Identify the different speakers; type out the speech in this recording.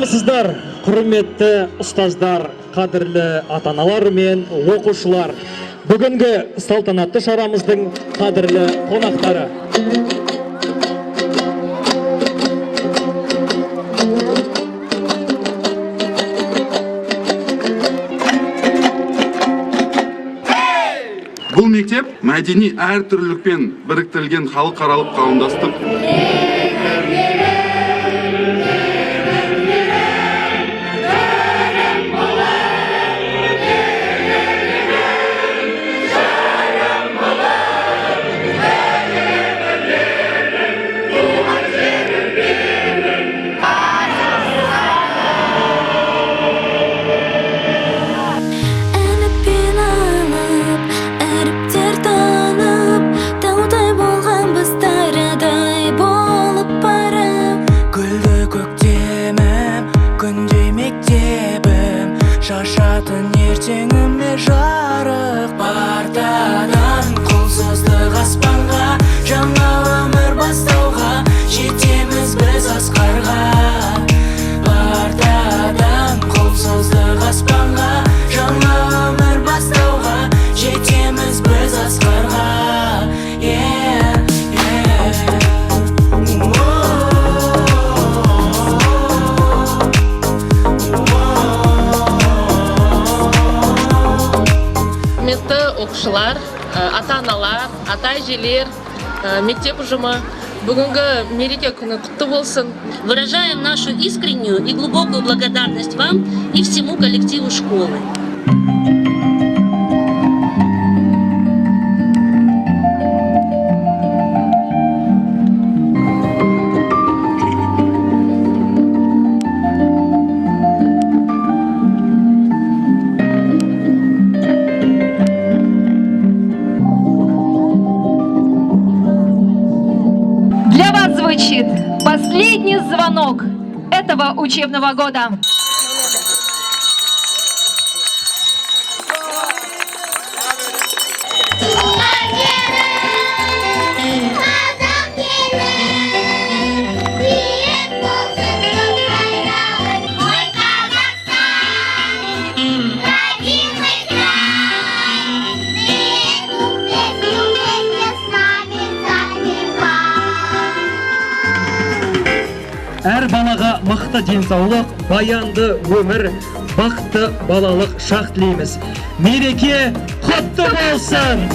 Speaker 1: Саламатсыздар, құрметті ұстаздар, қадірлі ата-аналар мен оқушылар. Бүгінгі салтанатты шарамыздың қадірлі қонақтары.
Speaker 2: Бұл мектеп мәдени әртүрлілікпен біріктірілген халықаралық қауымдастық.
Speaker 3: Шашатын ертеңіме жарық партадан қолсыздық аспанға, жаңа өмір бастауға жетеміз біз асқарға. Партадан қолсыздық аспанға, жаңа өмір бастауға жетеміз біз асқарға.
Speaker 4: Оқушылар, ата-аналар, ата-әжелер, мектеп ұжымы, бүгінгі мереке күні құтты болсын.
Speaker 5: Выражаем нашу искреннюю и глубокую благодарность вам и всему коллективу школы.
Speaker 6: Для вас звучит последний звонок этого учебного года.
Speaker 1: Әр балаға мықты денсаулық, баянды өмір, бақытты балалық шақ тілейміз. Мереке құтты болсын!